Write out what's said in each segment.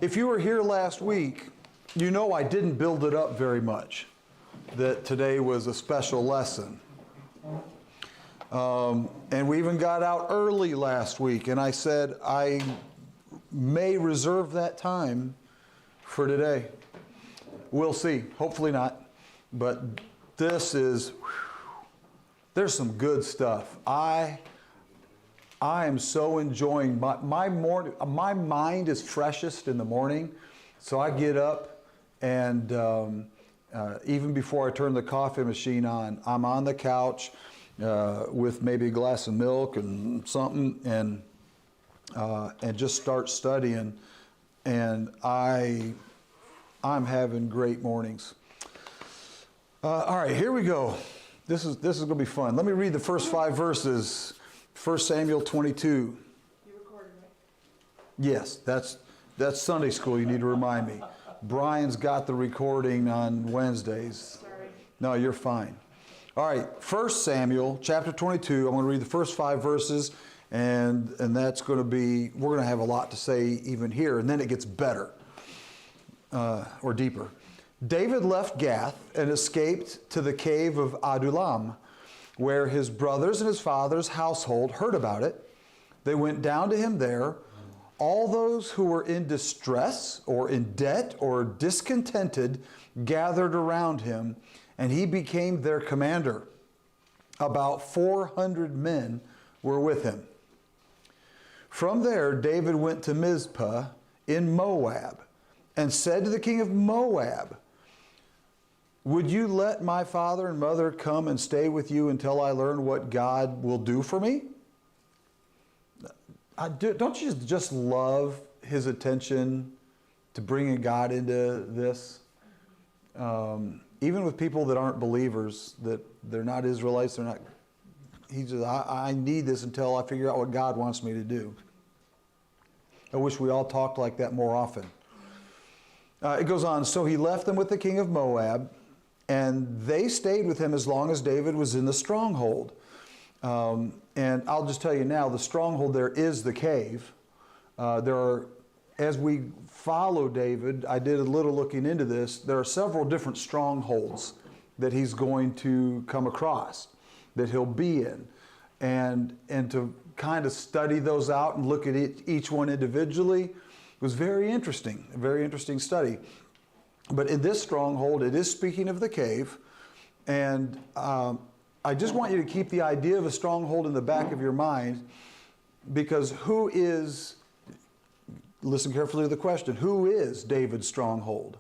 If you were here last week, you know I didn't build it up very much, that today was a special lesson. And we even got out early last week, and I said I may reserve that time for today. We'll see. Hopefully not. But this is, there's some good stuff. I am so enjoying my morning. My mind is freshest in the morning, so I get up and even before I turn the coffee machine on, I'm on the couch with maybe a glass of milk and something, and just start studying. And I'm having great mornings. All right, here we go. This is going to be fun. Let me read the first 5 verses. 1 Samuel 22. You recorded it? Yes, that's Sunday school. You need to remind me. Brian's got the recording on Wednesdays. Sorry. No, you're fine. All right, 1 Samuel chapter 22. I'm going to read the first 5 verses, and that's going to be, we're going to have a lot to say even here, and then it gets better or deeper. David left Gath and escaped to the cave of Adullam, where his brothers and his father's household heard about it. They went down to him there. All those who were in distress or in debt or discontented gathered around him, and he became their commander. About 400 men were with him. From there, David went to Mizpah in Moab and said to the king of Moab, "Would you let my father and mother come and stay with you until I learn what God will do for me?" Don't you just love his attention to bringing God into this? Even with people that aren't believers, that they're not Israelites, they're not. He says, I need this until I figure out what God wants me to do. I wish we all talked like that more often. It goes on, so he left them with the king of Moab, and they stayed with him as long as David was in the stronghold. And I'll just tell you now, the stronghold there is the cave. As we follow David, I did a little looking into this, there are several different strongholds that he's going to come across, that he'll be in. And to kind of study those out and look at each one individually was very interesting, a very interesting study. But in this stronghold, it is speaking of the cave, and I just want you to keep the idea of a stronghold in the back of your mind, because who is, listen carefully to the question, who is David's stronghold?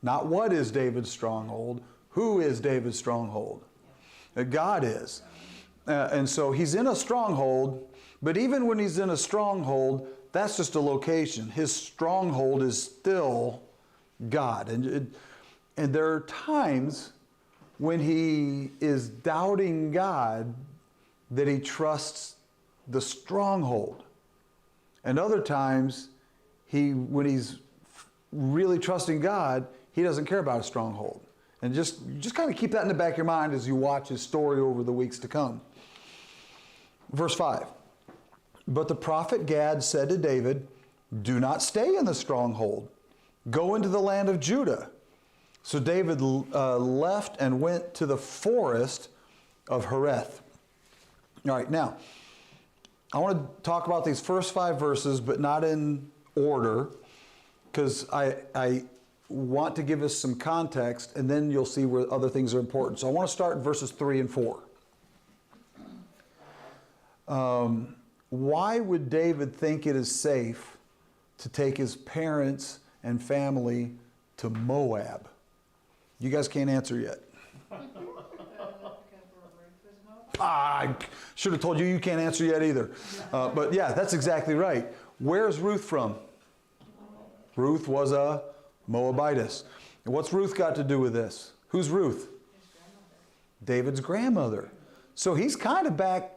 Not what is David's stronghold, who is David's stronghold? God is. And so he's in a stronghold, but even when he's in a stronghold, that's just a location. His stronghold is still God. And there are times when he is doubting God that he trusts the stronghold. And other times, when he's really trusting God, he doesn't care about a stronghold. And just kind of keep that in the back of your mind as you watch his story over the weeks to come. Verse 5. But the prophet Gad said to David, "Do not stay in the stronghold. Go into the land of Judah." So David left and went to the forest of Hereth. All right, now, I want to talk about these first 5 verses, but not in order, because I want to give us some context, and then you'll see where other things are important. So I want to start in verses 3 and 4. Why would David think it is safe to take his parents and family to Moab? You guys can't answer yet. I should have told you can't answer yet either. But yeah, that's exactly right. Where's Ruth from? Ruth was a Moabitess. And what's Ruth got to do with this? Who's Ruth? David's grandmother. So he's kind of back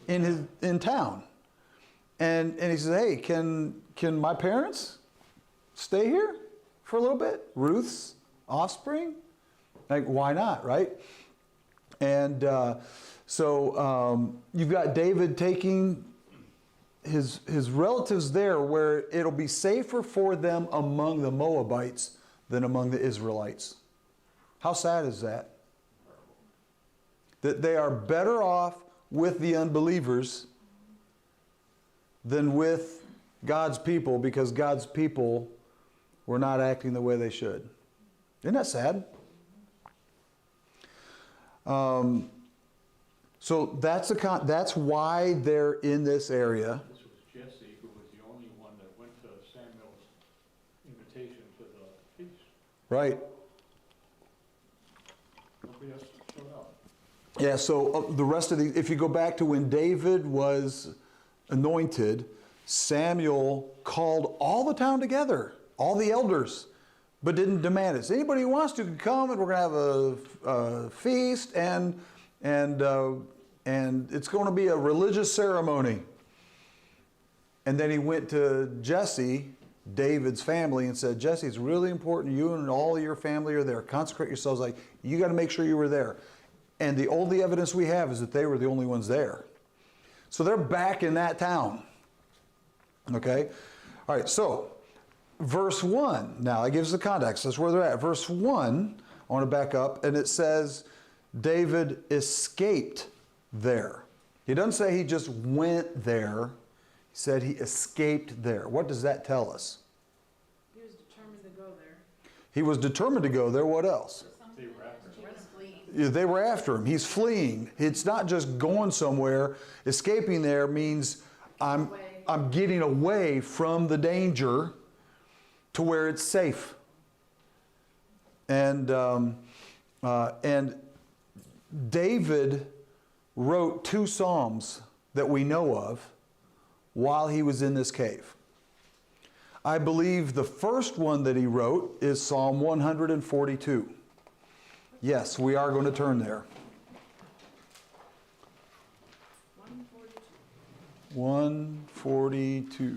in town. And he says, "Hey, can my parents stay here for a little bit? Ruth's offspring? Like, why not, right?" And so you've got David taking his relatives there where it'll be safer for them among the Moabites than among the Israelites. How sad is that? That they are better off with the unbelievers than with God's people because God's people were not acting the way they should. Isn't that sad? So that's why they're in this area. This was Jesse, who was the only one that went to Samuel's invitation to the feast. Right. Nobody else showed up. Yeah, so the rest of the, if you go back to when David was anointed, Samuel called all the town together, all the elders, but didn't demand it. So anybody who wants to can come, and we're going to have a feast, and it's going to be a religious ceremony. And then he went to Jesse, David's family, and said, Jesse, it's really important you and all of your family are there. Consecrate yourselves. Like, you got to make sure you were there. And the only evidence we have is that they were the only ones there. So they're back in that town. Okay? All right, so verse 1. Now, that gives the context. That's where they're at. Verse 1, I want to back up, and it says, David escaped there. He doesn't say he just went there. He said he escaped there. What does that tell us? He was determined to go there. He was determined to go there. What else? They were after him. He was fleeing. Yeah, they were after him. He's fleeing. It's not just going somewhere. Escaping there means I'm getting away from the danger to where it's safe. And David wrote 2 Psalms that we know of while he was in this cave. I believe the first one that he wrote is Psalm 142. Yes, we are going to turn there. 142. 142. I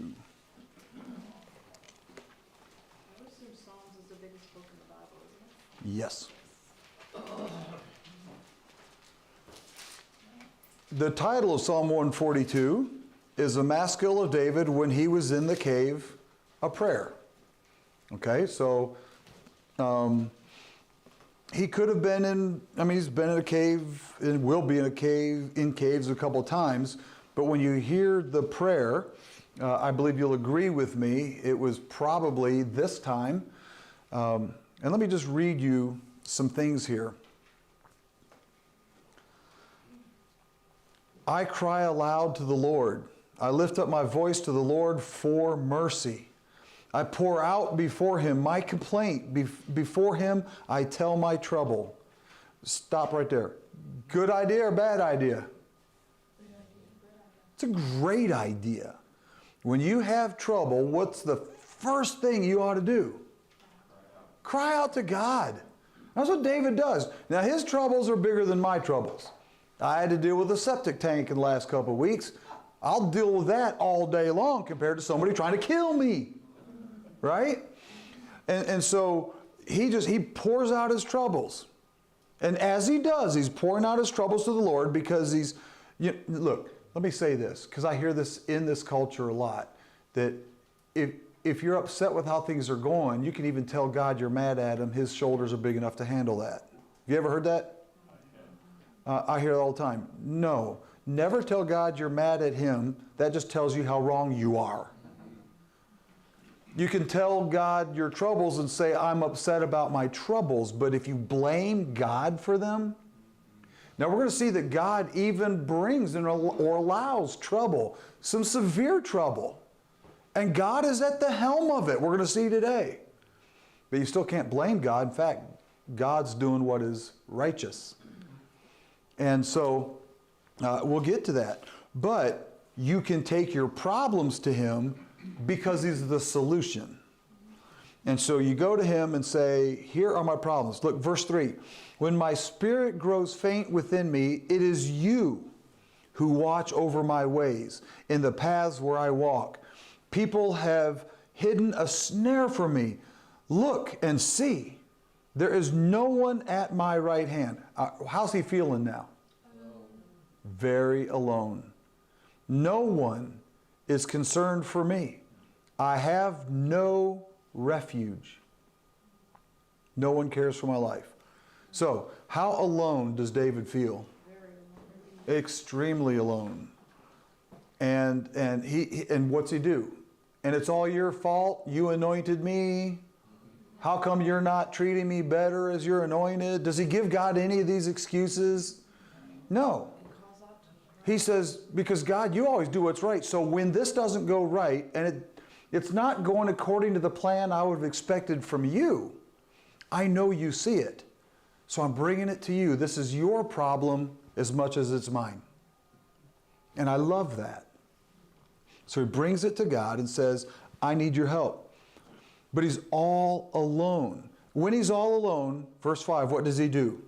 would assume Psalms is the biggest book in the Bible, isn't it? Yes. The title of Psalm 142 is a maskil of David when he was in the cave, a prayer. Okay, so he could have been in, he's been in a cave and will be in a cave, in caves a couple times, but when you hear the prayer, I believe you'll agree with me, it was probably this time. And let me just read you some things here. I cry aloud to the Lord. I lift up my voice to the Lord for mercy. I pour out before him my complaint. Before him, I tell my trouble. Stop right there. Good idea or bad idea? It's a great idea. When you have trouble, what's the first thing you ought to do? Cry out to God. That's what David does. Now, his troubles are bigger than my troubles. I had to deal with a septic tank in the last couple of weeks. I'll deal with that all day long compared to somebody trying to kill me. Right? And so he pours out his troubles. And as he does, he's pouring out his troubles to the Lord because look, let me say this, because I hear this in this culture a lot, that if you're upset with how things are going, you can even tell God you're mad at him. His shoulders are big enough to handle that. Have you ever heard that? I hear it all the time. No, never tell God you're mad at him. That just tells you how wrong you are. You can tell God your troubles and say, I'm upset about my troubles, but if you blame God for them, now we're going to see that God even brings or allows trouble, some severe trouble. And God is at the helm of it. We're going to see today. But you still can't blame God. In fact, God's doing what is righteous. And so we'll get to that. But you can take your problems to him because he's the solution. And so you go to him and say, here are my problems. Look, verse 3. When my spirit grows faint within me, it is you who watch over my ways in the paths where I walk. People have hidden a snare for me. Look and see. There is no one at my right hand. How's he feeling now? Alone. Very alone. No one is concerned for me. I have no refuge. No one cares for my life. So, how alone does David feel? Extremely alone. And what's he do? And it's all your fault. You anointed me. How come you're not treating me better as you're anointed? Does he give God any of these excuses? No. He says, because God, you always do what's right. So when this doesn't go right, and it's not going according to the plan I would have expected from you, I know you see it. So I'm bringing it to you. This is your problem as much as it's mine. And I love that. So he brings it to God and says, I need your help. But he's all alone. When he's all alone, verse 5, what does he do?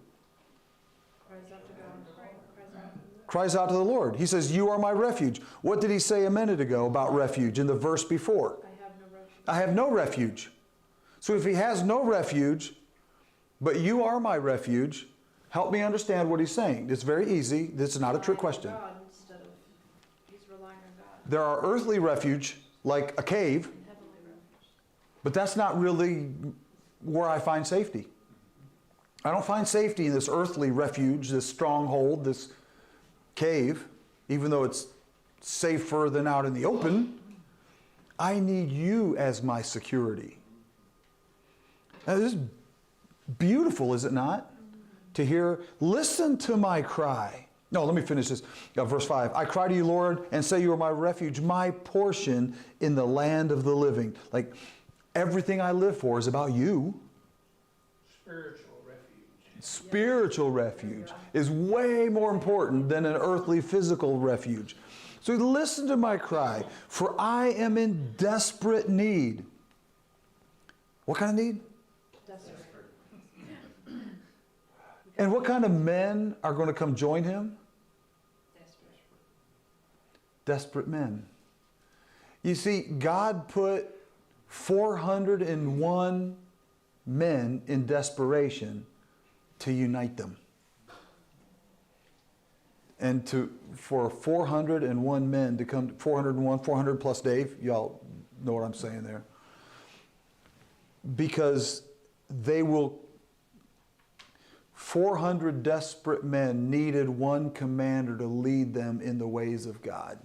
Cries out to the Lord. He says, you are my refuge. What did he say a minute ago about refuge in the verse before? I have no refuge. I have no refuge. So if he has no refuge, but you are my refuge, help me understand what he's saying. It's very easy. This is not a trick question. God instead of, he's relying on God. There are earthly refuge, like a cave, And heavenly refuge. but that's not really where I find safety. I don't find safety in this earthly refuge, this stronghold, this cave, even though it's safer than out in the open. I need you as my security. Now, this is beautiful, is it not? To hear, listen to my cry. No, let me finish this. Verse 5. I cry to you, Lord, and say you are my refuge, my portion in the land of the living. Like, everything I live for is about you. Spiritual refuge. Spiritual refuge is way more important than an earthly physical refuge. So listen to my cry, for I am in desperate need. What kind of need? Desperate. And what kind of men are going to come join him? Desperate. Desperate men. You see, God put 401 men in desperation to unite them. And for 401 men to come, 401, 400 plus Dave, y'all know what I'm saying there. Because 400 desperate men needed one commander to lead them in the ways of God.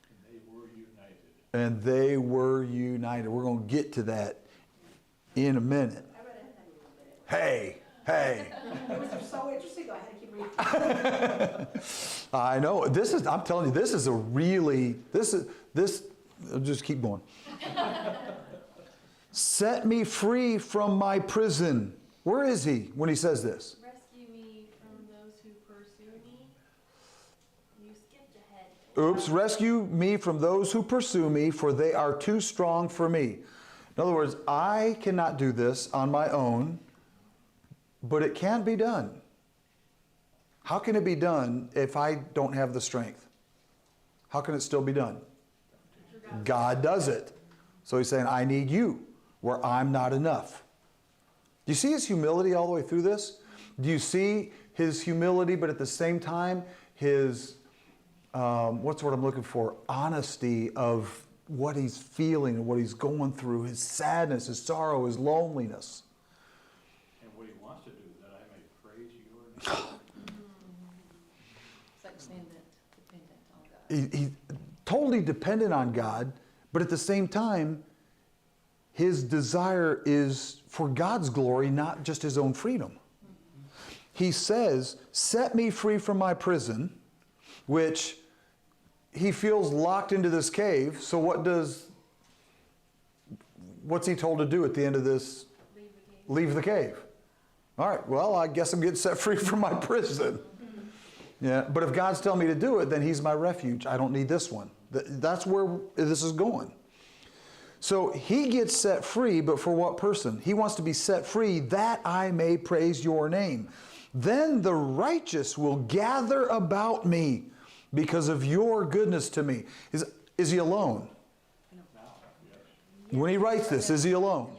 And they were united. And they were united. We're going to get to that in a minute. I read ahead a little bit. Hey. It was so interesting, I had to keep reading. I know. I'm telling you, this is a really, I'll just keep going. Set me free from my prison. Where is he when he says this? Rescue me from those who pursue me. You skipped ahead. Oops, rescue me from those who pursue me, for they are too strong for me. In other words, I cannot do this on my own, but it can be done. How can it be done if I don't have the strength? How can it still be done? God does it. So he's saying, I need you, where I'm not enough. Do you see his humility all the way through this? Do you see his humility, but at the same time, his, what's the word I'm looking for? Honesty of what he's feeling and what he's going through, his sadness, his sorrow, his loneliness. And what he wants to do, that I may praise your name. It's like dependent on God. He's totally dependent on God, but at the same time, his desire is for God's glory, not just his own freedom. He says, set me free from my prison, which he feels locked into this cave. So what's he told to do at the end of this? Leave the cave. All right, well, I guess I'm getting set free from my prison. Yeah, but if God's telling me to do it, then he's my refuge. I don't need this one. That's where this is going. So he gets set free, but for what person? He wants to be set free that I may praise your name. Then the righteous will gather about me because of your goodness to me. Is he alone? When he writes this, is he alone?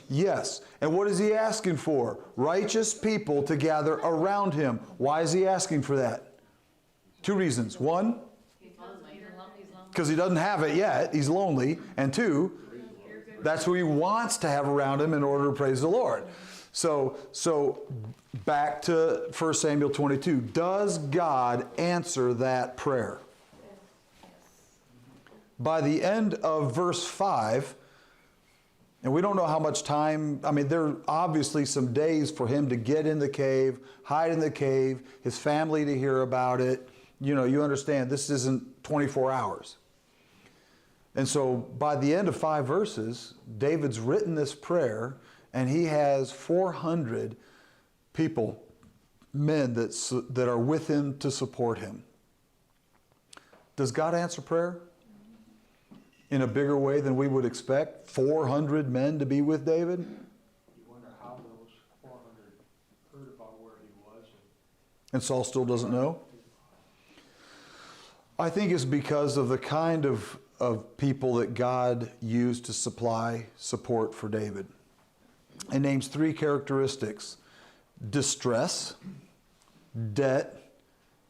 Yes. And what is he asking for? Righteous people to gather around him. Why is he asking for that? Two reasons. One, He's lonely. because he doesn't have it yet. He's lonely. And two, that's who he wants to have around him in order to praise the Lord. So back to 1 Samuel 22. Does God answer that prayer? By the end of verse 5, and we don't know how much time, I mean, there are obviously some days for him to get in the cave, hide in the cave, his family to hear about it. You know, you understand, this isn't 24 hours. And so by the end of 5 verses, David's written this prayer, and he has 400 people, men that are with him to support him. Does God answer prayer in a bigger way than we would expect? 400 men to be with David? You wonder how those 400 heard about where he was. And Saul still doesn't know? I think it's because of the kind of people that God used to supply support for David. It names 3 characteristics: distress, debt,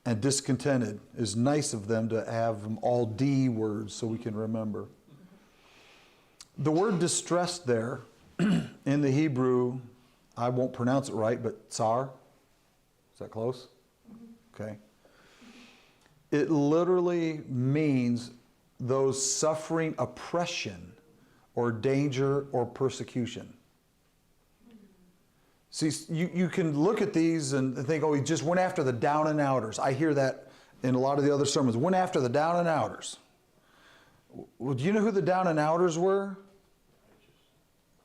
and discontented. It's nice of them to have them all D words so we can remember. The word distress there in the Hebrew, I won't pronounce it right, but tsar. Is that close? Okay. It literally means those suffering oppression or danger or persecution. See, you can look at these and think, oh, he just went after the down and outers. I hear that in a lot of the other sermons. Went after the down and outers. Well, do you know who the down and outers were?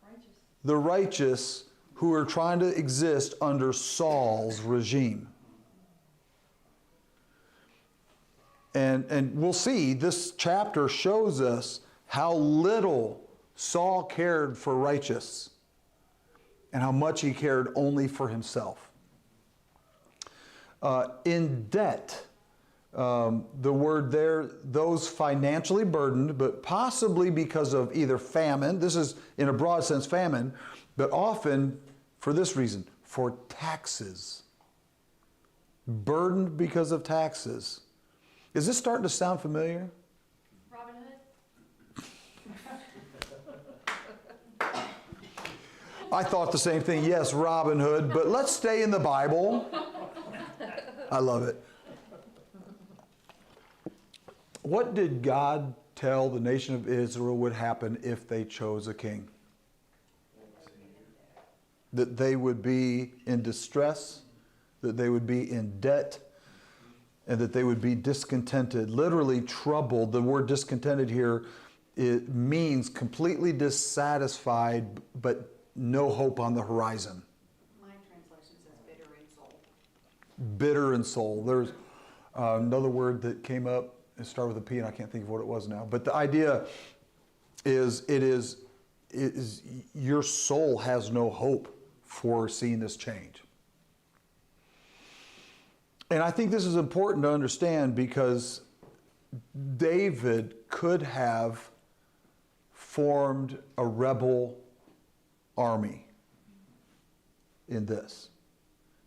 Righteous. The righteous who were trying to exist under Saul's regime. And we'll see, this chapter shows us how little Saul cared for righteous and how much he cared only for himself. In debt, the word there, those financially burdened, but possibly because of either famine, this is in a broad sense famine, but often for this reason, for taxes. Burdened because of taxes. Is this starting to sound familiar? Robin Hood? I thought the same thing. Yes, Robin Hood, but let's stay in the Bible. I love it. What did God tell the nation of Israel would happen if they chose a king? That they would be in distress, that they would be in debt, and that they would be discontented, literally troubled. The word discontented here, it means completely dissatisfied, but no hope on the horizon. My translation says bitter in soul. Bitter in soul. There's another word that came up, it started with a P and I can't think of what it was now. But the idea is, it is your soul has no hope for seeing this change. And I think this is important to understand because David could have formed a rebel army in this.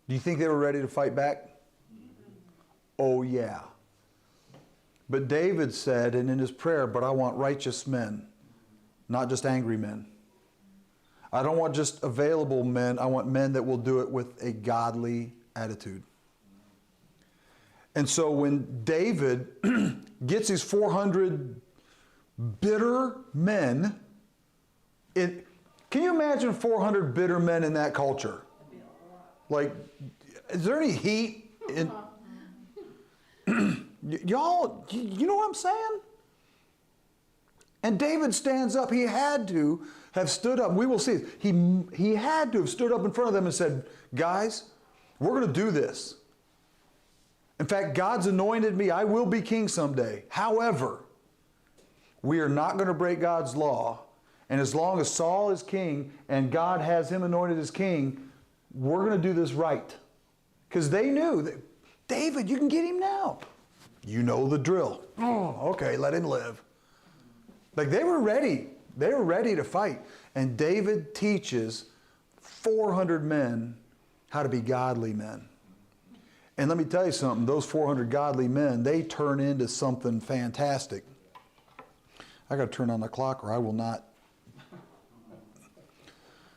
Do you think they were ready to fight back? Oh, yeah. But David said, and in his prayer, but I want righteous men, not just angry men. I don't want just available men. I want men that will do it with a godly attitude. And so when David gets these 400 bitter men, can you imagine 400 bitter men in that culture? Like, is there any heat in... Y'all, you know what I'm saying? And David stands up. He had to have stood up. We will see. He had to have stood up in front of them and said, guys, we're going to do this. In fact, God's anointed me. I will be king someday. However, we are not going to break God's law. And as long as Saul is king and God has him anointed as king, we're going to do this right. Because they knew that, David, you can get him now. You know the drill. Oh, okay, let him live. Like they were ready. They were ready to fight. And David teaches 400 men how to be godly men. And let me tell you something, those 400 godly men, they turn into something fantastic. I got to turn on the clock or I will not.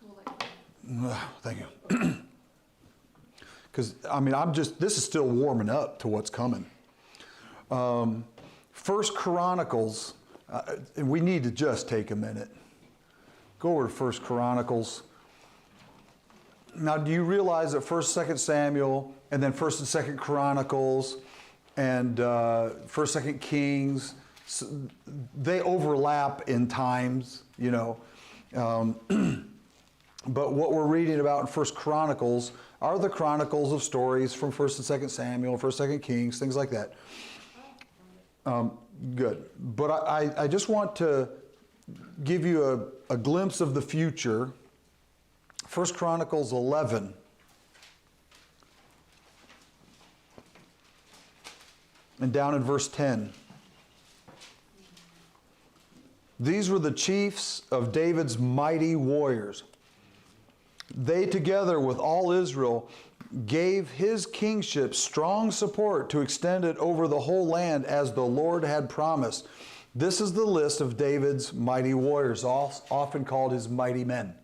We'll let you Thank you. Because, I mean, this is still warming up to what's coming. First Chronicles, and we need to just take a minute. Go over to First Chronicles. Now, do you realize that 1st, 2nd Samuel, and then 1st and 2nd Chronicles, and 1st, 2nd Kings, they overlap in times, you know. But what we're reading about in 1st Chronicles are the chronicles of stories from 1st and 2nd Samuel, 1st, 2nd Kings, things like that. Good. But I just want to give you a glimpse of the future. 1 Chronicles 11. And down in verse 10. These were the chiefs of David's mighty warriors. They, together with all Israel, gave his kingship strong support to extend it over the whole land as the Lord had promised. This is the list of David's mighty warriors, often called his mighty men.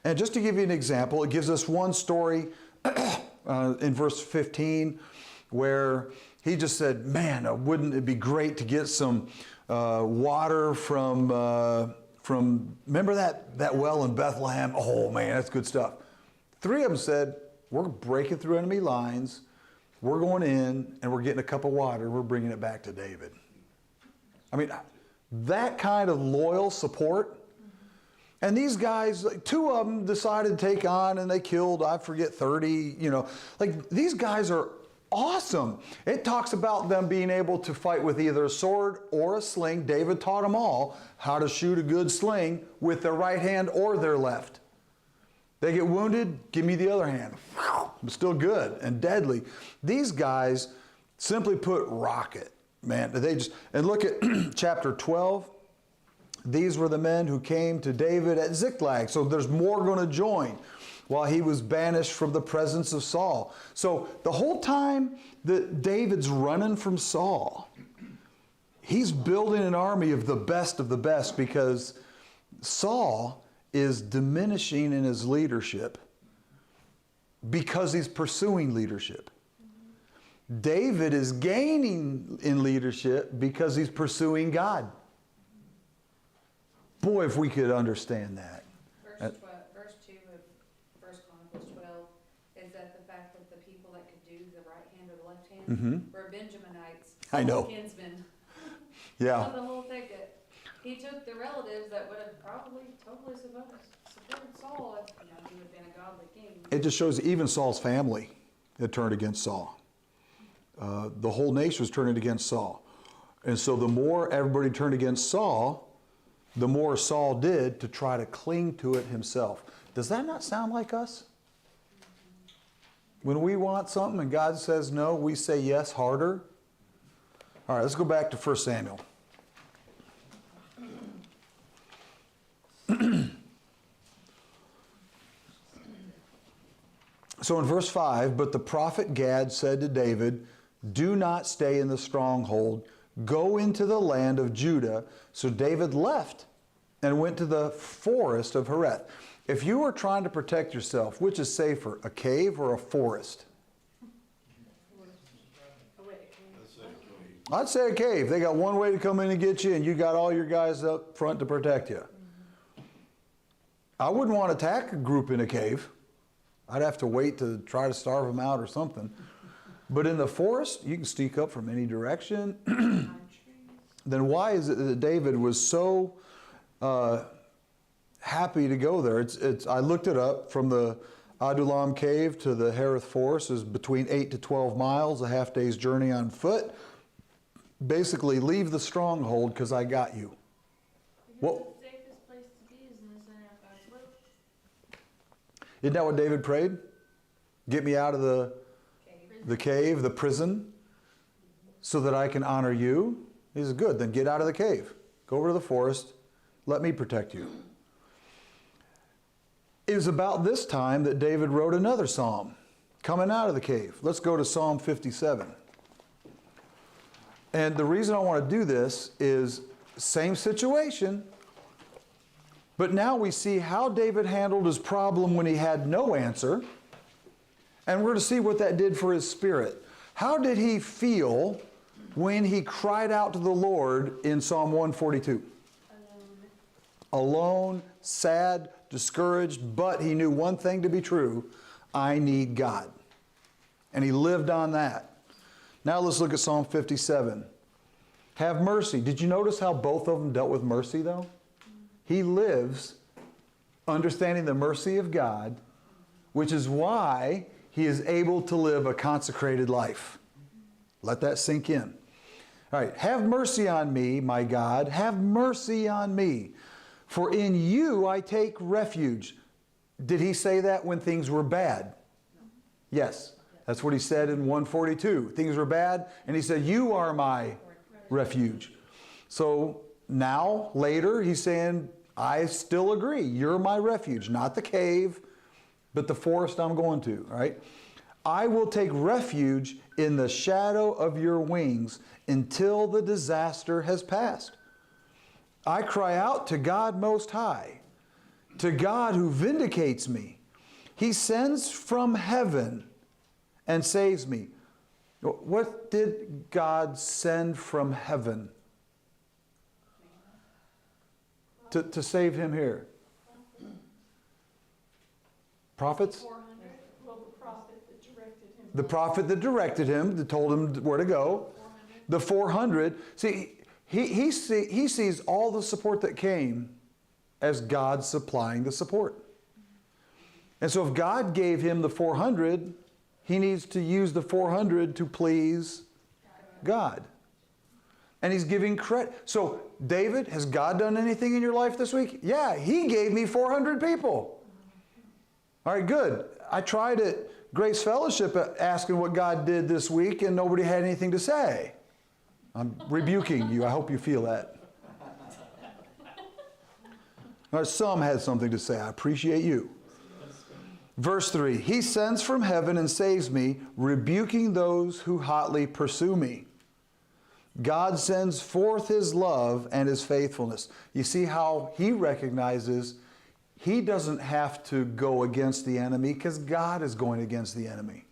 And just to give you an example, it gives us one story in verse 15 where he just said, man, wouldn't it be great to get some water from remember that well in Bethlehem? Oh man, that's good stuff. 3 of them said, we're breaking through enemy lines, we're going in and we're getting a cup of water, we're bringing it back to David. I mean, that kind of loyal support. And these guys, 2 of them decided to take on and they killed, I forget, 30, you know. Like, these guys are awesome. It talks about them being able to fight with either a sword or a sling. David taught them all how to shoot a good sling with their right hand or their left. They get wounded, give me the other hand. I'm still good and deadly. These guys simply put rocket, man. And look at chapter 12. These were the men who came to David at Ziklag. So there's more going to join while he was banished from the presence of Saul. So the whole time that David's running from Saul, he's building an army of the best because Saul is diminishing in his leadership because he's pursuing leadership. David is gaining in leadership because he's pursuing God. Boy, if we could understand that. Verse 2 of 1 Chronicles 12 is that the fact that the people that could do the right hand or the left hand were Benjaminites. I know. Kinsmen. Yeah. So the whole thing that he took the relatives that would have probably totally supported Saul if he would have been a godly king. It just shows even Saul's family had turned against Saul. The whole nation was turning against Saul. And so the more everybody turned against Saul, the more Saul did to try to cling to it himself. Does that not sound like us? When we want something and God says no, we say yes harder. All right, let's go back to 1 Samuel. So in verse 5, but the prophet Gad said to David, do not stay in the stronghold. Go into the land of Judah. So David left and went to the forest of Hereth. If you were trying to protect yourself, which is safer, a cave or a forest? I'd say a cave. They got one way to come in and get you, and you got all your guys up front to protect you. I wouldn't want to attack a group in a cave. I'd have to wait to try to starve them out or something. But in the forest, you can sneak up from any direction. Then why is it that David was so happy to go there? I looked it up. From the Adullam cave to the Hereth forest is between 8 to 12 miles, a half day's journey on foot. Basically, leave the stronghold because I got you. Because the safest place to be is in the center of God's will. Isn't that what David prayed? Get me out of the cave, the prison, so that I can honor you. He says, good, then get out of the cave. Go over to the forest. Let me protect you. It was about this time that David wrote another psalm, coming out of the cave. Let's go to Psalm 57. And the reason I want to do this is same situation. But now we see how David handled his problem when he had no answer. And we're going to see what that did for his spirit. How did he feel when he cried out to the Lord in Psalm 142? Alone, sad, discouraged, but he knew one thing to be true: I need God. And he lived on that. Now let's look at Psalm 57. Have mercy. Did you notice how both of them dealt with mercy, though? He lives understanding the mercy of God, which is why he is able to live a consecrated life. Let that sink in. All right. Have mercy on me, my God. Have mercy on me. For in you I take refuge. Did he say that when things were bad? Yes. That's what he said in 142. Things were bad, and he said, you are my refuge. So now, later, he's saying, I still agree. You're my refuge. Not the cave, but the forest I'm going to, right? I will take refuge in the shadow of your wings until the disaster has passed. I cry out to God Most High, to God who vindicates me. He sends from heaven and saves me. What did God send from heaven to save him here? Prophets? 400, well, the prophet that directed him. The prophet that directed him, that told him where to go. 400. The 400. See, he sees all the support that came as God supplying the support. And so if God gave him the 400, he needs to use the 400 to please God. And he's giving credit. So, David, has God done anything in your life this week? Yeah, he gave me 400 people. All right, good. I tried at Grace Fellowship asking what God did this week, and nobody had anything to say. I'm rebuking you. I hope you feel that. All right, some had something to say. I appreciate you. Verse 3, he sends from heaven and saves me, rebuking those who hotly pursue me. God sends forth his love and his faithfulness. You see how he recognizes he doesn't have to go against the enemy because God is going against the enemy.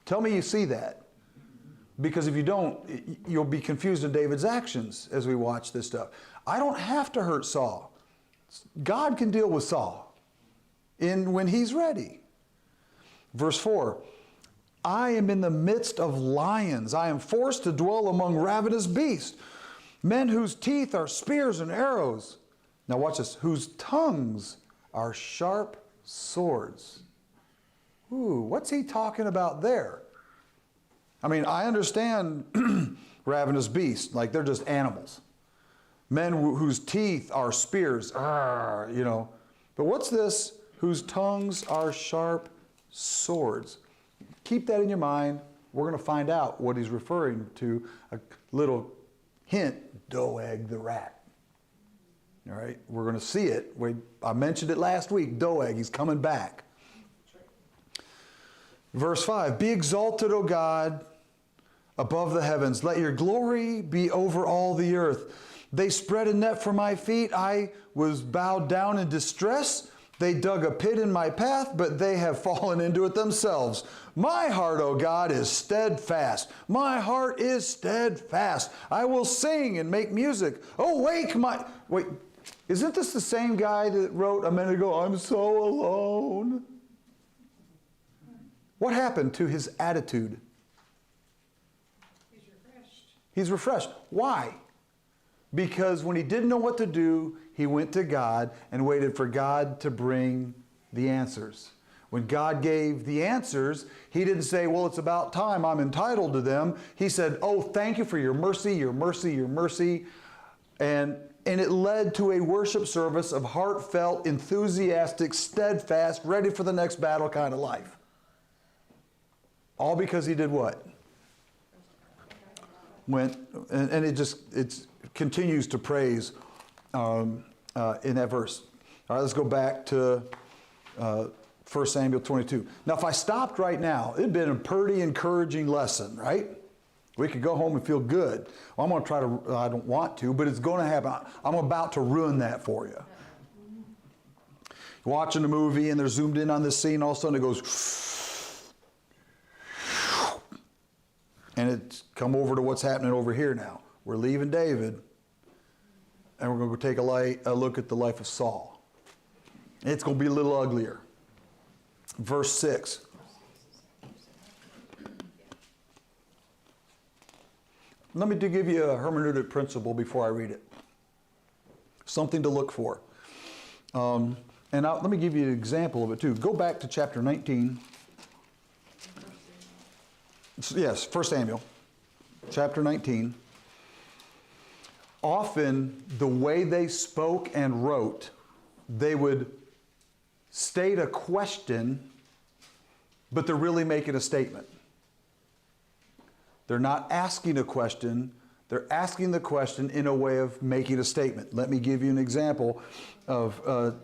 Tell me you see that. Because if you don't, you'll be confused in David's actions as we watch this stuff. I don't have to hurt Saul. God can deal with Saul when he's ready. Verse 4, I am in the midst of lions. I am forced to dwell among ravenous beasts, men whose teeth are spears and arrows. Now watch this, whose tongues are sharp swords. Ooh, what's he talking about there? I mean, I understand ravenous beasts, like they're just animals. Men whose teeth are spears, you know. But what's this? Whose tongues are sharp swords. Keep that in your mind. We're going to find out what he's referring to. A little hint, Doeg the rat. All right, we're going to see it. I mentioned it last week, Doeg, he's coming back. Verse 5, be exalted, O God, above the heavens. Let your glory be over all the earth. They spread a net for my feet. I was bowed down in distress. They dug a pit in my path, but they have fallen into it themselves. My heart, O God, is steadfast. My heart is steadfast. I will sing and make music. Oh, wait, isn't this the same guy that wrote a minute ago, I'm so alone? What happened to his attitude? He's refreshed. He's refreshed. Why? Because when he didn't know what to do, he went to God and waited for God to bring the answers. When God gave the answers, he didn't say, well, it's about time, I'm entitled to them. He said, oh, thank you for your mercy, your mercy, your mercy. And it led to a worship service of heartfelt, enthusiastic, steadfast, ready for the next battle kind of life. All because he did what? It continues to praise in that verse. All right, let's go back to 1 Samuel 22. Now, if I stopped right now, it'd been a pretty encouraging lesson, right? We could go home and feel good. Well, I'm going to try to, I don't want to, but it's going to happen. I'm about to ruin that for you. Watching a movie and they're zoomed in on this scene, all of a sudden it goes, and it's come over to what's happening over here now. We're leaving David, and we're going to go take a look at the life of Saul. It's going to be a little uglier. Verse 6. Let me give you a hermeneutic principle before I read it. Something to look for. Let me give you an example of it too. Go back to chapter 19. Yes, 1 Samuel, chapter 19. Often, the way they spoke and wrote, they would state a question, but they're really making a statement. They're not asking a question, they're asking the question in a way of making a statement. Let me give you an example of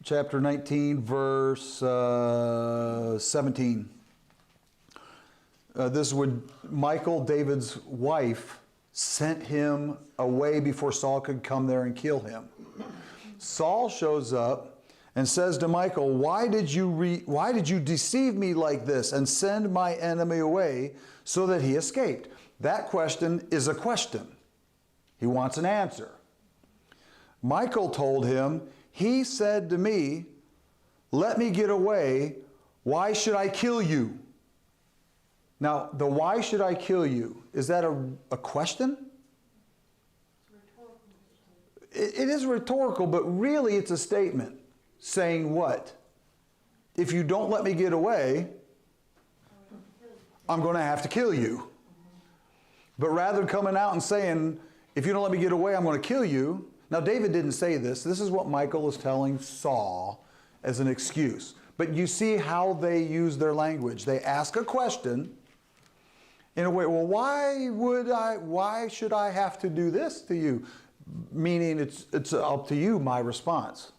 chapter 19, verse 17. This is when Michal, David's wife, sent him away before Saul could come there and kill him. Saul shows up and says to Michal, why did you deceive me like this and send my enemy away so that he escaped? That question is a question. He wants an answer. Michal told him, he said to me, let me get away. Why should I kill you? Now, the why should I kill you, is that a question? It is rhetorical, but really it's a statement. Saying what? If you don't let me get away, I'm going to have to kill you. But rather than coming out and saying, if you don't let me get away, I'm going to kill you. Now, David didn't say this. This is what Michal is telling Saul as an excuse. But you see how they use their language. They ask a question in a way, well, why should I have to do this to you? Meaning it's up to you, my response.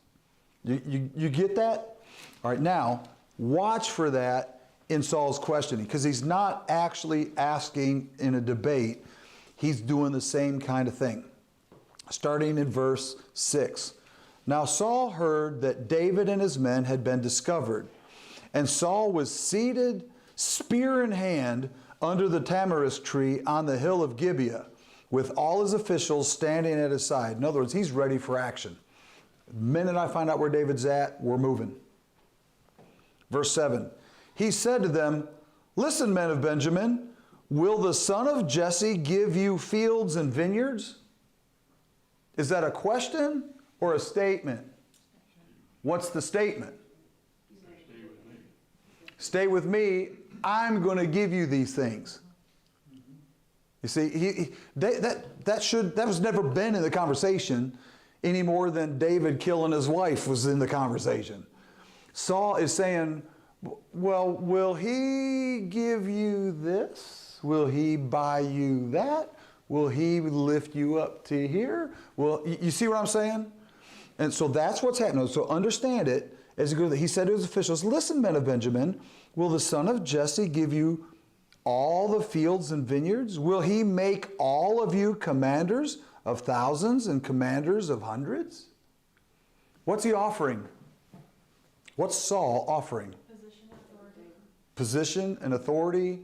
You get that? All right, now, watch for that in Saul's questioning, because he's not actually asking in a debate. He's doing the same kind of thing. Starting in verse 6. Now Saul heard that David and his men had been discovered, and Saul was seated, spear in hand, under the tamarisk tree on the hill of Gibeah, with all his officials standing at his side. In other words, he's ready for action. The minute I find out where David's at, we're moving. Verse 7. He said to them, listen, men of Benjamin, will the son of Jesse give you fields and vineyards? Is that a question or a statement? What's the statement? Stay with me. I'm going to give you these things. You see, that was never been in the conversation any more than David killing his wife was in the conversation. Saul is saying, well, will he give you this? Will he buy you that? Will he lift you up to here? Well, you see what I'm saying? And so that's what's happening. So understand it. As he said to his officials, listen, men of Benjamin, will the son of Jesse give you all the fields and vineyards? Will he make all of you commanders of thousands and commanders of hundreds? What's he offering? What's Saul offering? Position, authority. Position and authority,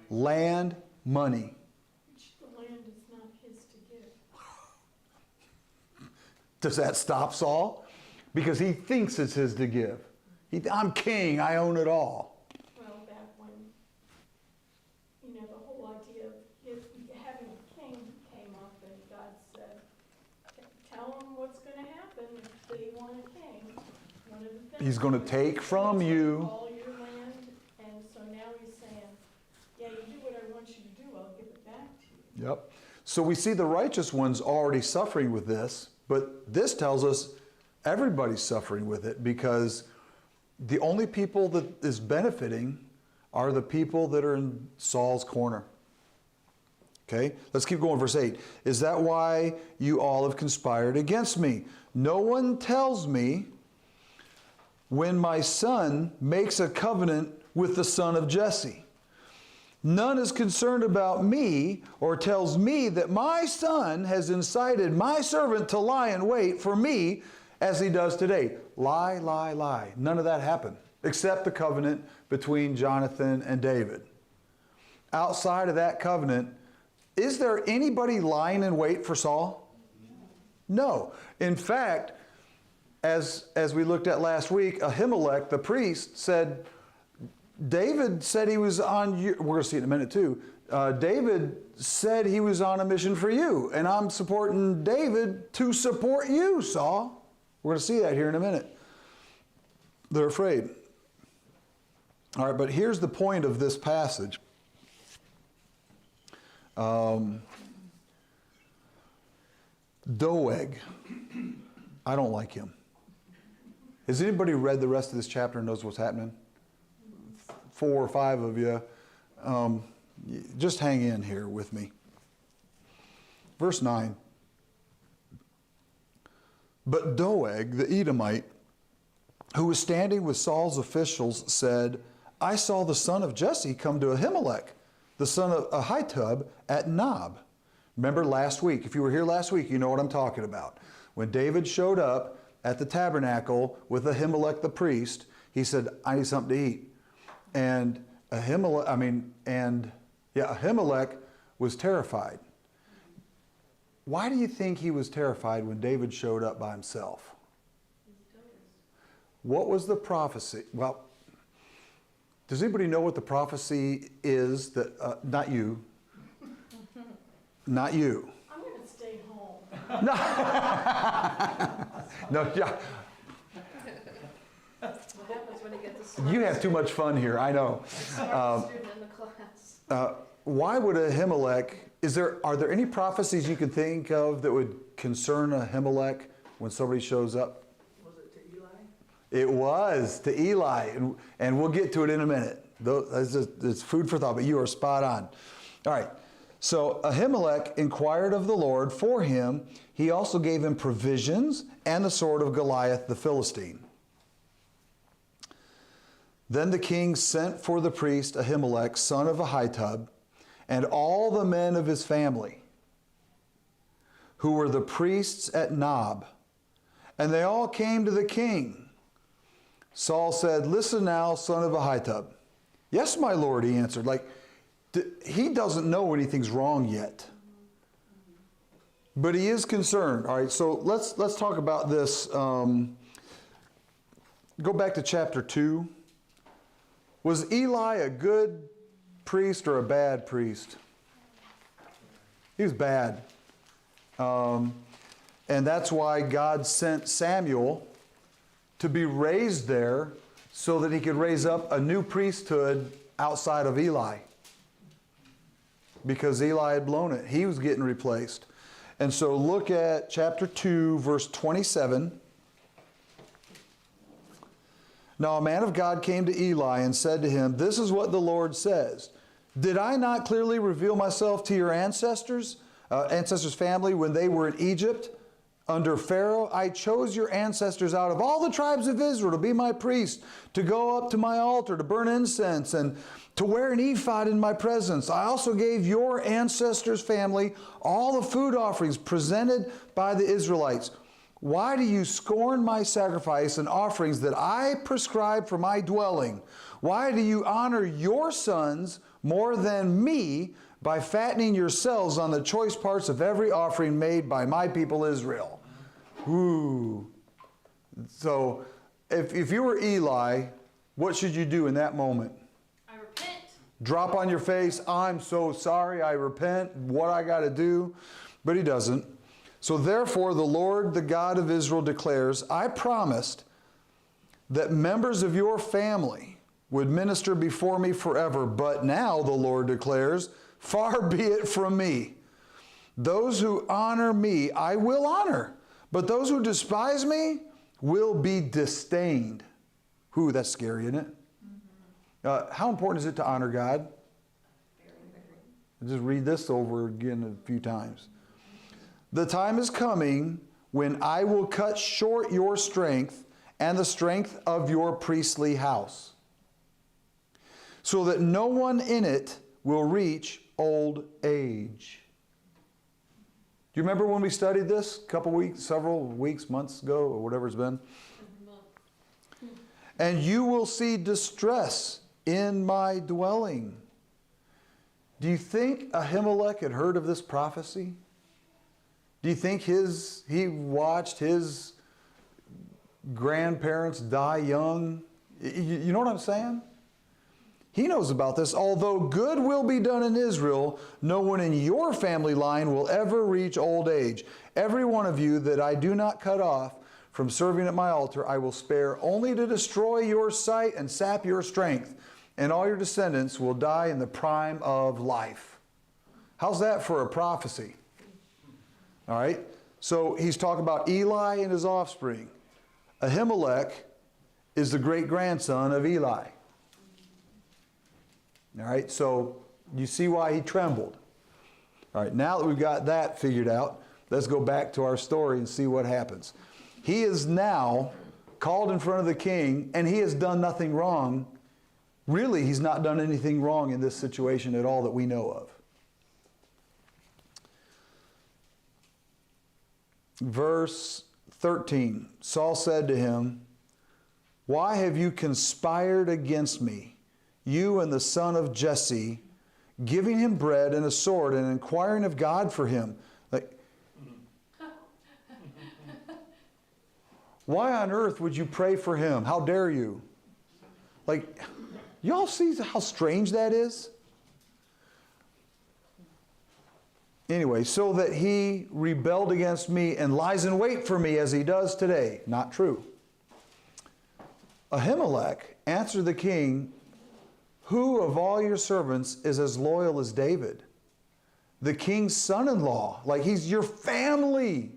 land, money. The land is not his to give. Does that stop Saul? Because he thinks it's his to give. I'm king, I own it all. Well, back when, the whole idea of having a king came up and God said, tell them what's going to happen if they want a king. One of the things He's going to take from you. all your land, and so now he's saying, yeah, you do what I want you to do, I'll give it back to you. Yep. So we see the righteous ones already suffering with this, but this tells us everybody's suffering with it, because the only people that is benefiting are the people that are in Saul's corner. Okay, let's keep going. Verse 8. Is that why you all have conspired against me? No one tells me when my son makes a covenant with the son of Jesse. None is concerned about me or tells me that my son has incited my servant to lie in wait for me as he does today. Lie, lie, lie. None of that happened except the covenant between Jonathan and David. Outside of that covenant, is there anybody lying in wait for Saul? No. In fact, as we looked at last week, Ahimelech, the priest, said, David said he was on you. We're going to see it in a minute too. David said he was on a mission for you, and I'm supporting David to support you, Saul. We're going to see that here in a minute. They're afraid. All right, but here's the point of this passage. Doeg. I don't like him. Has anybody read the rest of this chapter and knows what's happening? 4 or 5 of you. Just hang in here with me. Verse 9. But Doeg, the Edomite, who was standing with Saul's officials, said, I saw the son of Jesse come to Ahimelech, the son of Ahitub, at Nob. Remember last week, if you were here last week, you know what I'm talking about. When David showed up at the tabernacle with Ahimelech the priest, he said, I need something to eat. And Ahimelech was terrified. Why do you think he was terrified when David showed up by himself? What was the prophecy? Well, does anybody know what the prophecy is that, not you, not you. I'm going to stay home. No, yeah. What happens when he gets a You have too much fun here, I know. smart student in the class? Why would Ahimelech, are there any prophecies you can think of that would concern Ahimelech when somebody shows up? Was it to Eli? It was to Eli, and we'll get to it in a minute. It's food for thought, but you are spot on. All right, so Ahimelech inquired of the Lord for him. He also gave him provisions and the sword of Goliath the Philistine. Then the king sent for the priest Ahimelech, son of Ahitub, and all the men of his family, who were the priests at Nob, and they all came to the king. Saul said, listen now, son of Ahitub. Yes, my lord, he answered. He doesn't know anything's wrong yet. But he is concerned. All right, so let's talk about this. Go back to chapter 2. Was Eli a good priest or a bad priest? He was bad. And that's why God sent Samuel to be raised there so that he could raise up a new priesthood outside of Eli. Because Eli had blown it. He was getting replaced. And so look at chapter 2, verse 27. Now a man of God came to Eli and said to him, this is what the Lord says. Did I not clearly reveal myself to your ancestors' family when they were in Egypt? Under Pharaoh, I chose your ancestors out of all the tribes of Israel to be my priest, to go up to my altar, to burn incense, and to wear an ephod in my presence. I also gave your ancestors' family all the food offerings presented by the Israelites. Why do you scorn my sacrifice and offerings that I prescribed for my dwelling? Why do you honor your sons more than me by fattening yourselves on the choice parts of every offering made by my people Israel? Ooh. So if you were Eli, what should you do in that moment? I repent. Drop on your face, I'm so sorry, I repent, what I got to do. But he doesn't. So therefore, the Lord, the God of Israel, declares, I promised that members of your family would minister before me forever. But now, the Lord declares, far be it from me. Those who honor me, I will honor. But those who despise me will be disdained. Ooh, that's scary, isn't it? How important is it to honor God? Just read this over again a few times. The time is coming when I will cut short your strength and the strength of your priestly house, so that no one in it will reach old age. Do you remember when we studied this a couple weeks, several weeks, months ago, or whatever it's been? And you will see distress in my dwelling. Do you think Ahimelech had heard of this prophecy? Do you think he watched his grandparents die young? You know what I'm saying? He knows about this. Although good will be done in Israel, no one in your family line will ever reach old age. Every one of you that I do not cut off from serving at my altar, I will spare only to destroy your sight and sap your strength. And all your descendants will die in the prime of life. How's that for a prophecy? All right. So he's talking about Eli and his offspring. Ahimelech is the great-grandson of Eli. All right, so you see why he trembled. All right, now that we've got that figured out, let's go back to our story and see what happens. He is now called in front of the king, and he has done nothing wrong. Really, he's not done anything wrong in this situation at all that we know of. Verse 13, Saul said to him, "Why have you conspired against me, you and the son of Jesse, giving him bread and a sword and inquiring of God for him?" Like, why on earth would you pray for him? How dare you? Like, y'all see how strange that is? Anyway, so that he rebelled against me and lies in wait for me as he does today. Not true. Ahimelech answered the king, "Who of all your servants is as loyal as David, the king's son-in-law? Like, he's your family.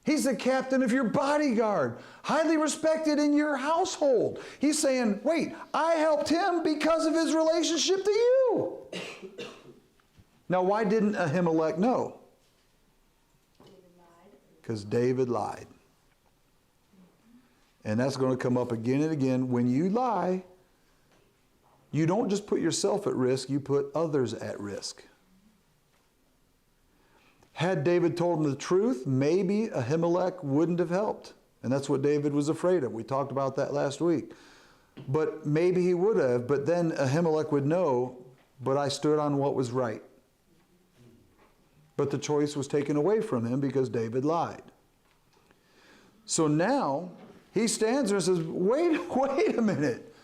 He's the captain of your bodyguard, highly respected in your household." He's saying, wait, I helped him because of his relationship to you. Now, why didn't Ahimelech know? Because David lied. And that's going to come up again and again. When you lie, you don't just put yourself at risk, you put others at risk. Had David told him the truth, maybe Ahimelech wouldn't have helped. And that's what David was afraid of. We talked about that last week. But maybe he would have, but then Ahimelech would know, but I stood on what was right. But the choice was taken away from him because David lied. So now he stands there and says, wait a minute.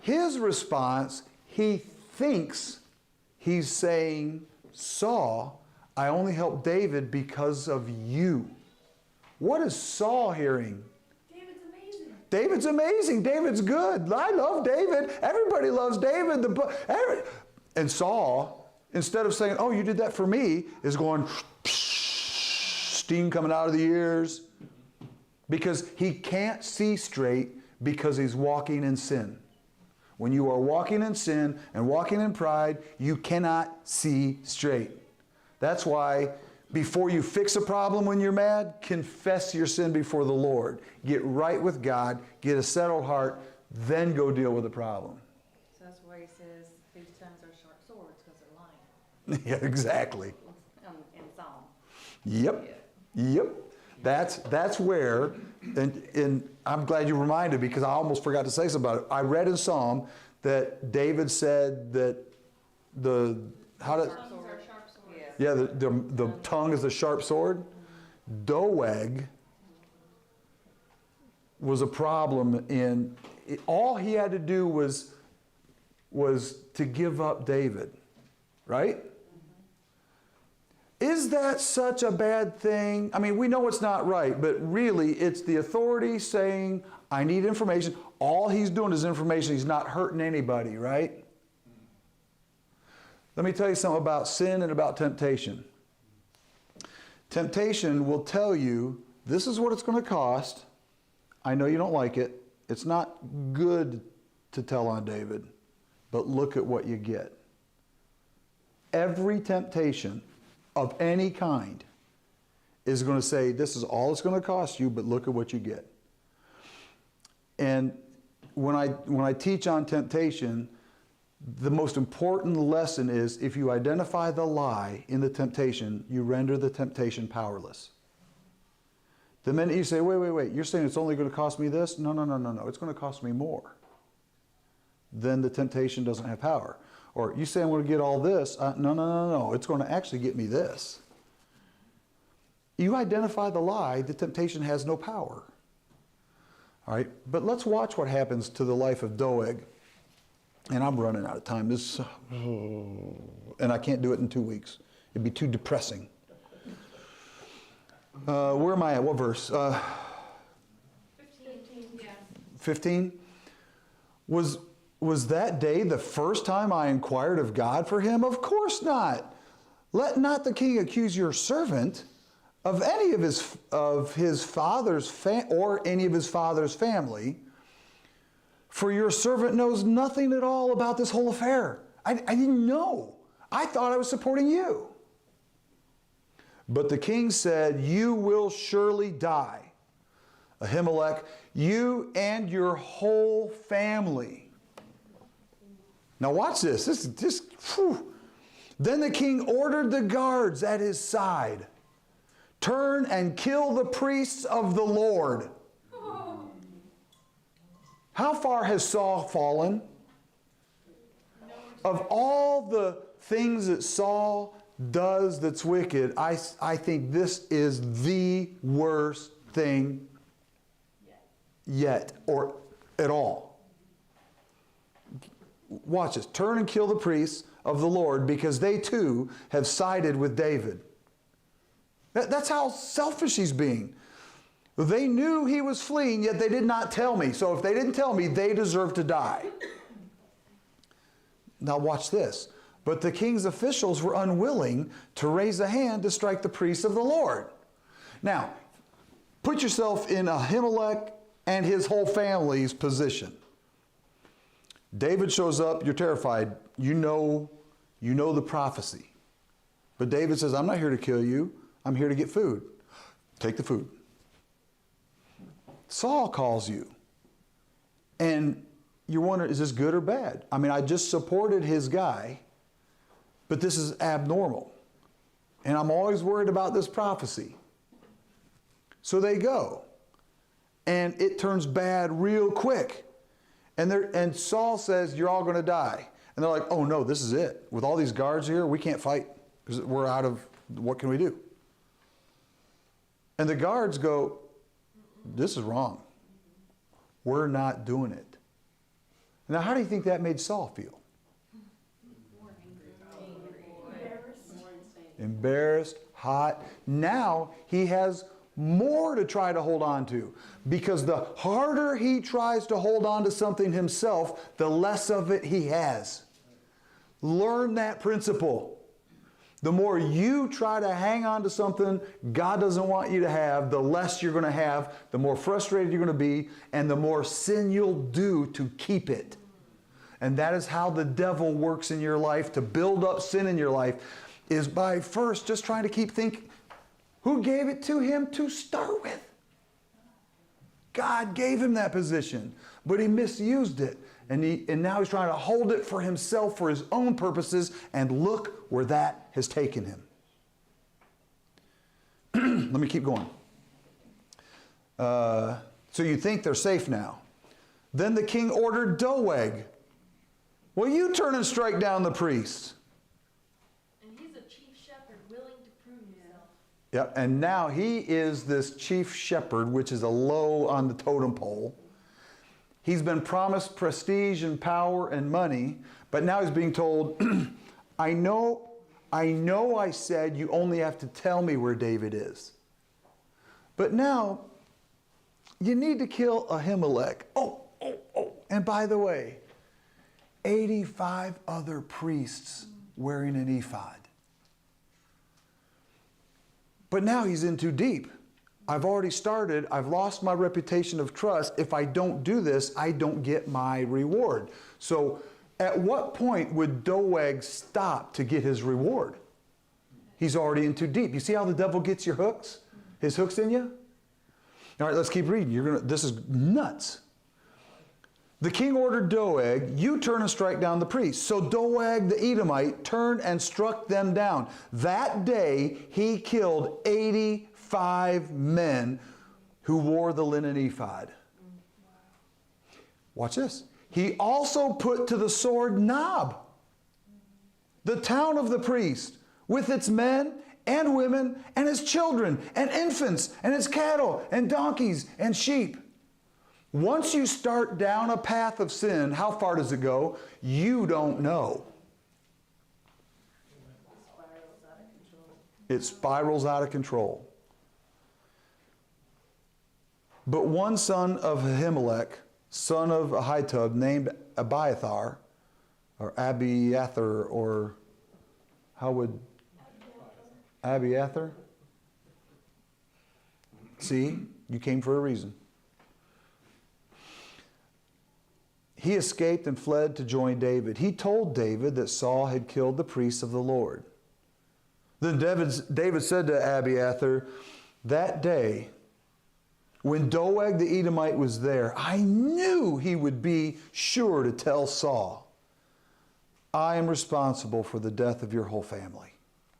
His response, he thinks he's saying, Saul, I only helped David because of you. What is Saul hearing? David's amazing. David's amazing. David's good. I love David. Everybody loves David. And Saul, instead of saying, oh, you did that for me, is going, steam coming out of the ears. Because he can't see straight because he's walking in sin. When you are walking in sin and walking in pride, you cannot see straight. That's why before you fix a problem when you're mad, confess your sin before the Lord. Get right with God, get a settled heart, then go deal with the problem. So that's why he says, these tongues are sharp swords, because they're lying. Yeah, exactly. In Psalm. Yep. Yep. That's where, and I'm glad you reminded me because I almost forgot to say something about it. I read in Psalm that David said that the tongue is a sharp sword. Doeg was a problem in all he had to do was to give up David, right? Is that such a bad thing? I mean, we know it's not right, but really it's the authority saying, I need information. All he's doing is information. He's not hurting anybody, right? Let me tell you something about sin and about temptation. Temptation will tell you, this is what it's going to cost. I know you don't like it. It's not good to tell on David, but look at what you get. Every temptation of any kind is going to say, this is all it's going to cost you, but look at what you get. And when I teach on temptation, The most important lesson is if you identify the lie in the temptation, you render the temptation powerless. The minute you say, wait, you're saying it's only going to cost me this? No, it's going to cost me more. Then the temptation doesn't have power. Or you say I'm going to get all this? No, it's going to actually get me this. You identify the lie, the temptation has no power. All right, but let's watch what happens to the life of Doeg. And I'm running out of time. And I can't do it in 2 weeks. It'd be too depressing. Where am I at? What verse? 15, yeah. 15? Was that day the first time I inquired of God for him? Of course not. Let not the king accuse your servant of any of his father's or any of his father's family, for your servant knows nothing at all about this whole affair. I didn't know. I thought I was supporting you. But the king said, you will surely die, Ahimelech, you and your whole family. Now watch this. This is just, whew. Then the king ordered the guards at his side, turn and kill the priests of the Lord. How far has Saul fallen? Of all the things that Saul does that's wicked, I think this is the worst thing yet, or at all. Watch this. Turn and kill the priests of the Lord, because they too have sided with David. That's how selfish he's being. They knew he was fleeing, yet they did not tell me. So if they didn't tell me, they deserve to die. Now watch this. But the king's officials were unwilling to raise a hand to strike the priests of the Lord. Now, put yourself in Ahimelech and his whole family's position. David shows up, you're terrified. You know the prophecy. But David says, I'm not here to kill you. I'm here to get food. Take the food. Saul calls you. And you're wondering, is this good or bad? I mean, I just supported his guy, but this is abnormal. And I'm always worried about this prophecy. So they go. And it turns bad real quick. And Saul says, you're all going to die. And they're like, oh no, this is it. With all these guards here, we can't fight because we're out of, what can we do? And the guards go, this is wrong. We're not doing it. Now, how do you think that made Saul feel? Embarrassed, hot. Now he has more to try to hold on to, because the harder he tries to hold on to something himself, the less of it he has. Learn that principle. The more you try to hang on to something God doesn't want you to have, the less you're going to have, the more frustrated you're going to be, and the more sin you'll do to keep it. And that is how the devil works in your life, to build up sin in your life, is by first just trying to keep thinking, who gave it to him to start with? God gave him that position, but he misused it. And now he's trying to hold it for himself, for his own purposes, and look where that has taken him. Let me keep going. So you think they're safe now. Then the king ordered Doeg, well, you turn and strike down the priests. And he's a chief shepherd willing to prove himself. Yep, and now he is this chief shepherd, which is a low on the totem pole. He's been promised prestige and power and money, but now he's being told, I know I said you only have to tell me where David is. But now, you need to kill Ahimelech. Oh, and by the way, 85 other priests wearing an ephod. But now he's in too deep. I've already started. I've lost my reputation of trust. If I don't do this, I don't get my reward. So at what point would Doeg stop to get his reward? He's already in too deep. You see how the devil gets your hooks? His hooks in you? All right, let's keep reading. This is nuts. The king ordered Doeg, you turn and strike down the priests. So Doeg the Edomite turned and struck them down. That day he killed 85 men who wore the linen ephod. Watch this. He also put to the sword Nob, the town of the priest, with its men and women and its children and infants and its cattle and donkeys and sheep. Once you start down a path of sin, how far does it go? You don't know. It spirals out of control. But one son of Ahimelech, son of Ahitub, named Abiathar, or Abiathar, or how would Abiathar? See, you came for a reason. He escaped and fled to join David. He told David that Saul had killed the priests of the Lord. Then David said to Abiathar, that day, when Doeg the Edomite was there, I knew he would be sure to tell Saul, I am responsible for the death of your whole family.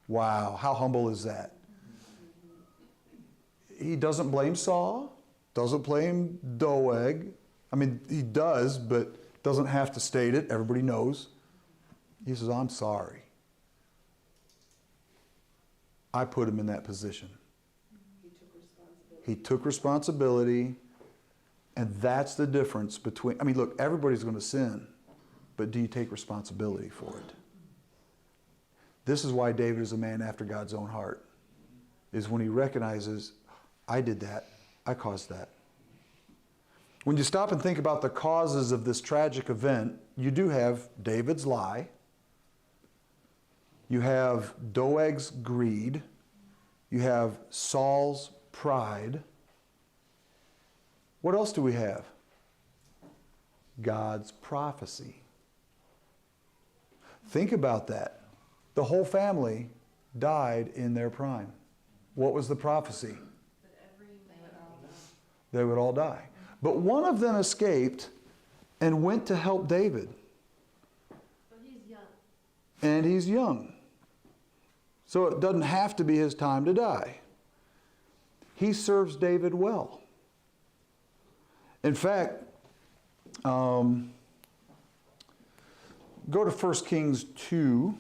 Wow, how humble is that? He doesn't blame Saul, doesn't blame Doeg. I mean, he does, but doesn't have to state it. Everybody knows. He says, I'm sorry. I put him in that position. He took responsibility, and that's the difference between, I mean, look, everybody's going to sin, but do you take responsibility for it? This is why David is a man after God's own heart, is when he recognizes, I did that, I caused that. When you stop and think about the causes of this tragic event, you do have David's lie, you have Doeg's greed, you have Saul's pride. What else do we have? God's prophecy. Think about that. The whole family died in their prime. What was the prophecy? They would all die. But one of them escaped and went to help David. But he's young. And he's young. So it doesn't have to be his time to die. He serves David well. In fact, go to 1 Kings 2,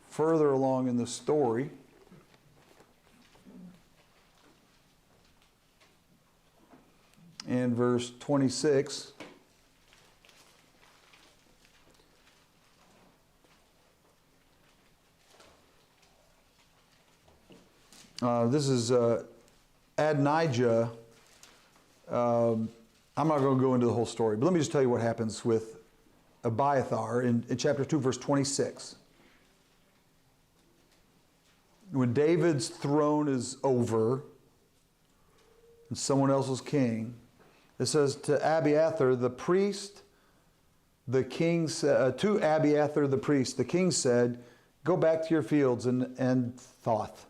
further along in the story. In verse 26. This is Adonijah. I'm not going to go into the whole story, but let me just tell you what happens with Abiathar in chapter 2, verse 26. When David's throne is over and someone else is king, it says to Abiathar the priest, the king to Abiathar the priest, the king said, go back to your fields and Thoth.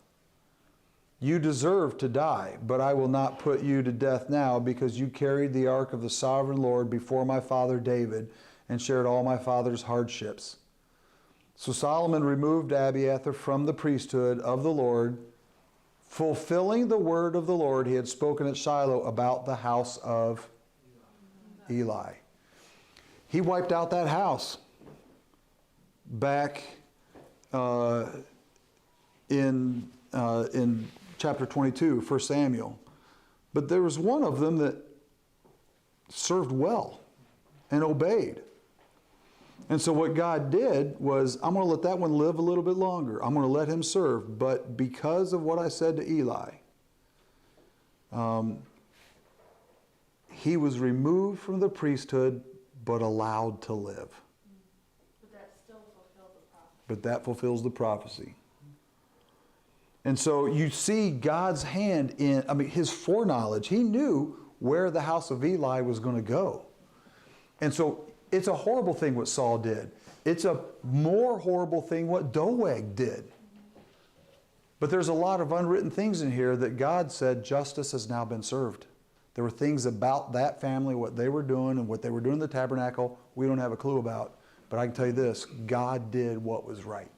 You deserve to die, but I will not put you to death now because you carried the ark of the sovereign Lord before my father David and shared all my father's hardships. So Solomon removed Abiathar from the priesthood of the Lord, fulfilling the word of the Lord he had spoken at Shiloh about the house of Eli. He wiped out that house back in chapter 22, 1 Samuel. But there was one of them that served well and obeyed. And so what God did was, I'm going to let that one live a little bit longer. I'm going to let him serve. But because of what I said to Eli, he was removed from the priesthood, but allowed to live. But that still fulfilled the prophecy. But that fulfills the prophecy. And so you see God's hand in, his foreknowledge. He knew where the house of Eli was going to go. And so it's a horrible thing what Saul did. It's a more horrible thing what Doeg did. But there's a lot of unwritten things in here that God said justice has now been served. There were things about that family, what they were doing and what they were doing in the tabernacle, we don't have a clue about. But I can tell you this, God did what was right.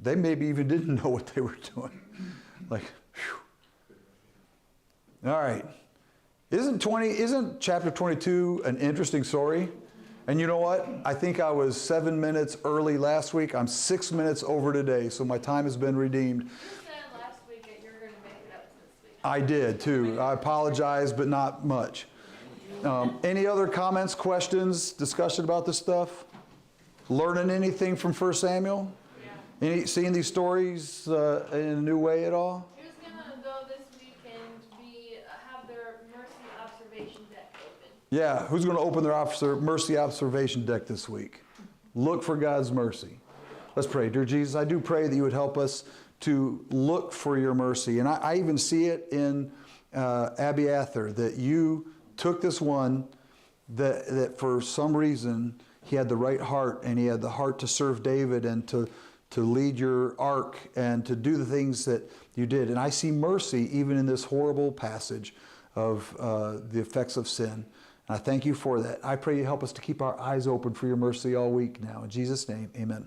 They maybe even didn't know what they were doing. Like, whew. All right. Isn't chapter 22 an interesting story? And you know what? I think I was 7 minutes early last week. I'm 6 minutes over today, so my time has been redeemed. You said last week that you're going to make it up this week. I did too. I apologize, but not much. Any other comments, questions, discussion about this stuff? Learning anything from 1 Samuel? Yeah. Seeing these stories in a new way at all? Who's going to go this weekend have their mercy observation deck open? Yeah, who's going to open their mercy observation deck this week? Look for God's mercy. Let's pray. Dear Jesus, I do pray that you would help us to look for your mercy. And I even see it in Abiathar, that you took this one that for some reason he had the right heart, and he had the heart to serve David and to lead your ark and to do the things that you did. And I see mercy even in this horrible passage of the effects of sin. And I thank you for that. I pray you help us to keep our eyes open for your mercy all week now. In Jesus' name, amen.